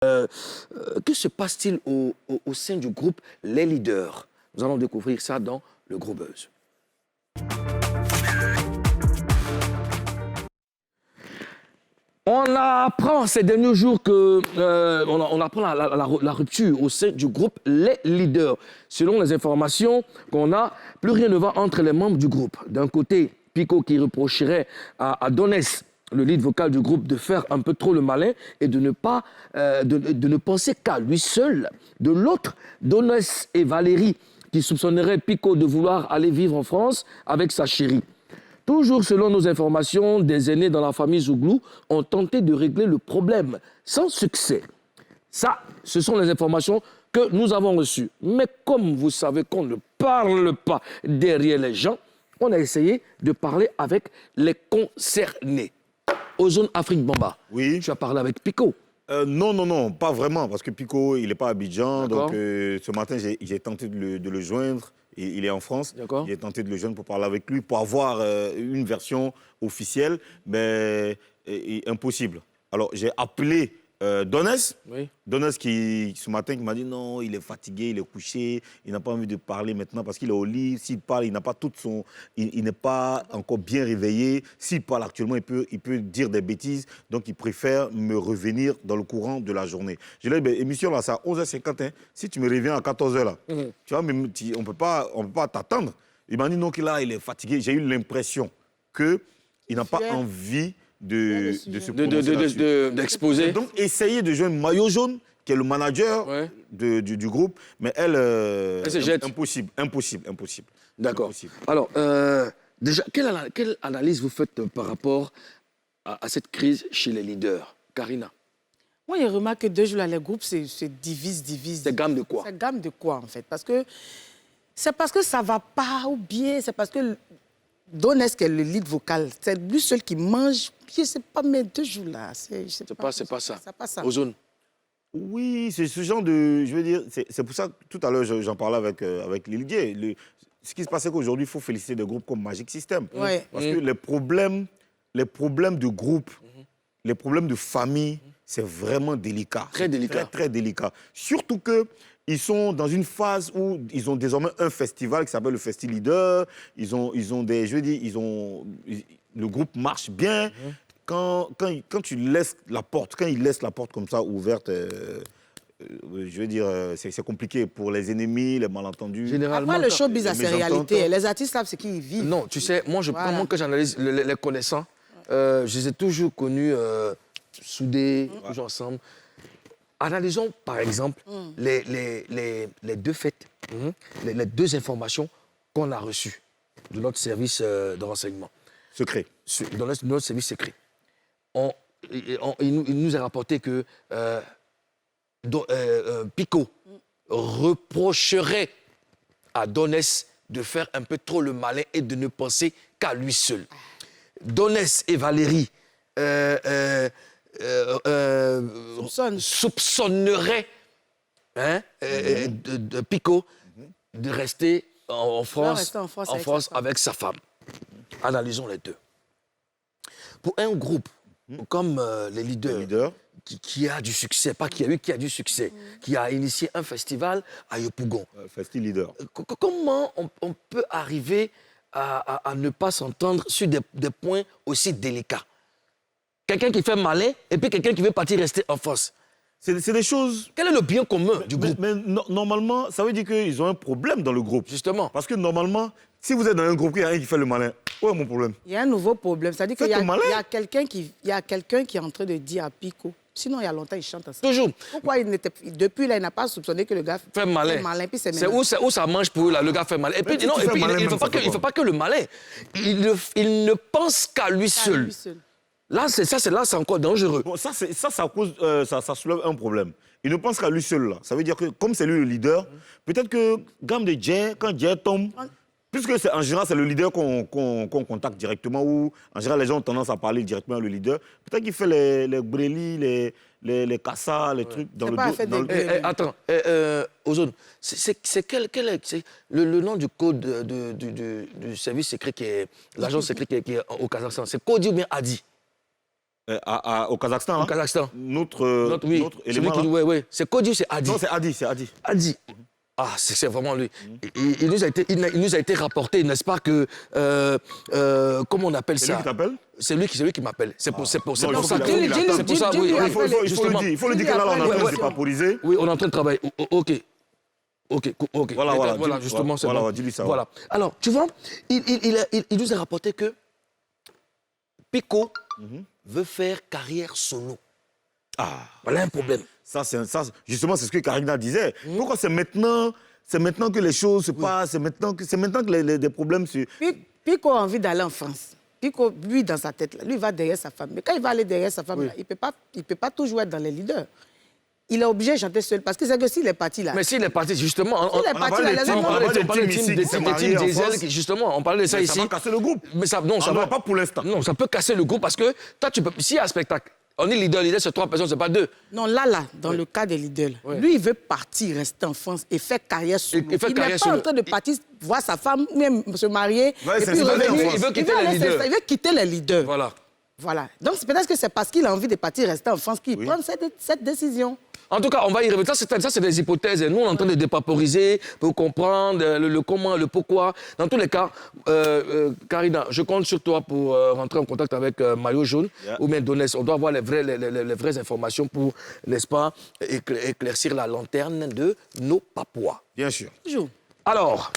Que se passe-t-il au sein du groupe Les Leaders? Nous allons découvrir ça dans le Gros Buzz. On apprend ces derniers jours que on apprend la rupture au sein du groupe Les Leaders. Selon les informations qu'on a, plus rien ne va entre les membres du groupe. D'un côté, Pico qui reprocherait à Donès, le lead vocal du groupe, de faire un peu trop le malin et de ne penser qu'à lui seul. De l'autre, Donès et Valérie qui soupçonneraient Pico de vouloir aller vivre en France avec sa chérie. Toujours selon nos informations, des aînés dans la famille Zouglou ont tenté de régler le problème sans succès. Ça, ce sont les informations que nous avons reçues. Mais comme vous savez qu'on ne parle pas derrière les gens, on a essayé de parler avec les concernés. Ozone Afrique Bamba, oui. Tu as parlé avec Pico. Non, pas vraiment, parce que Pico, il n'est pas à Abidjan. Donc, ce matin, j'ai tenté de le joindre. Il est en France. J'ai tenté de le joindre pour parler avec lui, pour avoir une version officielle, mais impossible. Alors, j'ai appelé Donès. Oui. Donès qui, ce matin, qui m'a dit non, il est fatigué, il est couché, il n'a pas envie de parler maintenant parce qu'il est au lit. S'il parle, il n'a pas toute son... Il n'est pas encore bien réveillé. S'il parle actuellement, il peut dire des bêtises. Donc, il préfère me revenir dans le courant de la journée. Je lui ai dit, émission là, c'est à 11h50. Hein. Si tu me reviens à 14h là, tu vois, mais on peut pas t'attendre. Il m'a dit non, qu'il il est fatigué. J'ai eu l'impression qu'il n'a pas envie d'exposer. Donc, essayer de joindre Maillot Jaune, qui est le manager du groupe, mais elle se jette. Impossible. D'accord. Alors, déjà, quelle analyse vous faites par rapport à cette crise chez les leaders? Karina? Moi, je remarque que 2 jours là, les groupes se divisent. C'est gamme de quoi? C'est gamme de quoi, en fait? C'est parce que ça ne va pas, ou bien c'est parce que Donès, qui est le lead vocal, c'est lui seul qui mange. Je ne sais pas, mais 2 jours là, c'est pas ça. C'est pas ça. Ozone. Oui, c'est ce genre de... Je veux dire, c'est pour ça que tout à l'heure, j'en parlais avec Lilguier. Ce qui se passe, c'est qu'aujourd'hui, il faut féliciter des groupes comme Magic System. Ouais. Parce que les problèmes de groupe, les problèmes de famille, c'est vraiment délicat. Très délicat. Très délicat. Surtout qu'ils sont dans une phase où ils ont désormais un festival qui s'appelle le Festi Leader. Ils ont des... Je veux dire, le groupe marche bien. Quand tu laisses la porte, quand ils laissent la porte comme ça ouverte, je veux dire, c'est compliqué pour les ennemis, les malentendus. Généralement, après, le showbiz a ses réalités. Les artistes savent ce qu'ils vivent. Non, tu sais, moi, quand j'analyse les connaissants, je les ai toujours connus soudés, toujours ensemble. Analysons, par exemple, les 2 faits, les 2 informations qu'on a reçues de notre service de renseignement. Secret. Dans notre service secret. Il nous a rapporté que Pico reprocherait à Donès de faire un peu trop le malin et de ne penser qu'à lui seul. Donès et Valérie soupçonneraient de Pico de rester en France avec sa femme. Analysons les 2. Pour un groupe comme les leaders, qui a du succès, pas qui a du succès, qui a initié un festival à Yopougon. Festi Leader. Comment on peut arriver à ne pas s'entendre sur des points aussi délicats? Quelqu'un qui fait malin et puis quelqu'un qui veut partir rester en France. C'est des choses... Quel est le bien commun du groupe? Mais normalement, ça veut dire qu'ils ont un problème dans le groupe. Justement. Parce que normalement, si vous êtes dans un groupe, il y a un qui fait le malin. Où est mon problème? Il y a un nouveau problème. C'est-à-dire qu'il y a quelqu'un qui est en train de dire à Pico. Sinon, il y a longtemps, il chante ensemble. Toujours. Pourquoi depuis là, il n'a pas soupçonné que le gars fait malin. C'est où ça mange pour eux, là, le gars fait malin. Et puis, il ne fait pas que le malin. Il ne pense qu'à lui seul. Là, c'est encore dangereux. Bon, ça soulève un problème. Il ne pense qu'à lui seul, là. Ça veut dire que, comme c'est lui le leader, peut-être que gamme de Jay, quand Jay tombe, puisque en général, c'est le leader qu'on contacte directement, ou en général, les gens ont tendance à parler directement au leader, peut-être qu'il fait les brélis, les cassas, les trucs dans le dos. Attends, Ozone, c'est le nom du code du service secret, l'agence secrète qui est au Kazakhstan, c'est Kodi ou bien Adi? Au Kazakhstan, Au là, Kazakhstan. notre Oui, élément, celui qui, là. oui. C'est Kodi, c'est Adi. Non, c'est Adi, c'est Adi. Adi. Ah, c'est vraiment lui. Il nous a été rapporté, n'est-ce pas, que... comment on appelle C'est ça? lui qui t'appelle? C'est lui qui m'appelle. C'est pour ça Non, il faut que... qu'il attende. C'est pour ça, oui. Dis-lui, Il faut le justement. dire. Il faut le dire que là, on est en train de se vaporiser. Oui, on est en train de travailler. Ok. Voilà, Justement, c'est voilà, bon. dis-lui ça. Voilà. Alors, tu vois, il nous a rapporté que Pico veut faire carrière solo. Ah, Voilà un problème. ça, justement, c'est ce que Karina disait. Pourquoi c'est maintenant que les choses se passent, c'est maintenant que les problèmes se... Pico a envie d'aller en France. Pico, lui, dans sa tête, là, lui, il va derrière sa femme. Mais quand il va aller derrière sa femme, là, il ne peut pas toujours être dans les leaders. Il est obligé de chanter seul. Parce que c'est que s'il est parti là... Mais s'il est parti, justement... S'il est parti là, on parlait des teams ici qui s'est marié en France. Justement, on parlait de ça Ça ici. va casser le groupe. Mais ça, non, ça Non, va pas pour l'instant. Non, ça peut casser le groupe parce que toi, tu peux... S'il y a un spectacle, on est leader, c'est 3 personnes, c'est pas 2. Non, là, dans le cas des leaders, lui, il veut partir, rester en France et faire carrière solo. Et faire Il carrière n'est pas solo. en train de partir voir sa femme, même se marier, Ouais, et c'est puis ça, revenir. il veut quitter les leaders. Il veut quitter les leaders. Voilà. Donc, c'est peut-être que c'est parce qu'il a envie de partir, rester en France, qu'il prend cette décision. En tout cas, on va y revenir. Ça, c'est des hypothèses. Nous, on est en train de dépaporiser pour comprendre le comment, le pourquoi. Dans tous les cas, Karina, je compte sur toi pour rentrer en contact avec Maillot Jaune ou bien Donès. On doit avoir les vraies informations pour, n'est-ce pas, éclaircir la lanterne de nos Papouas. Bien sûr. Toujours. Alors,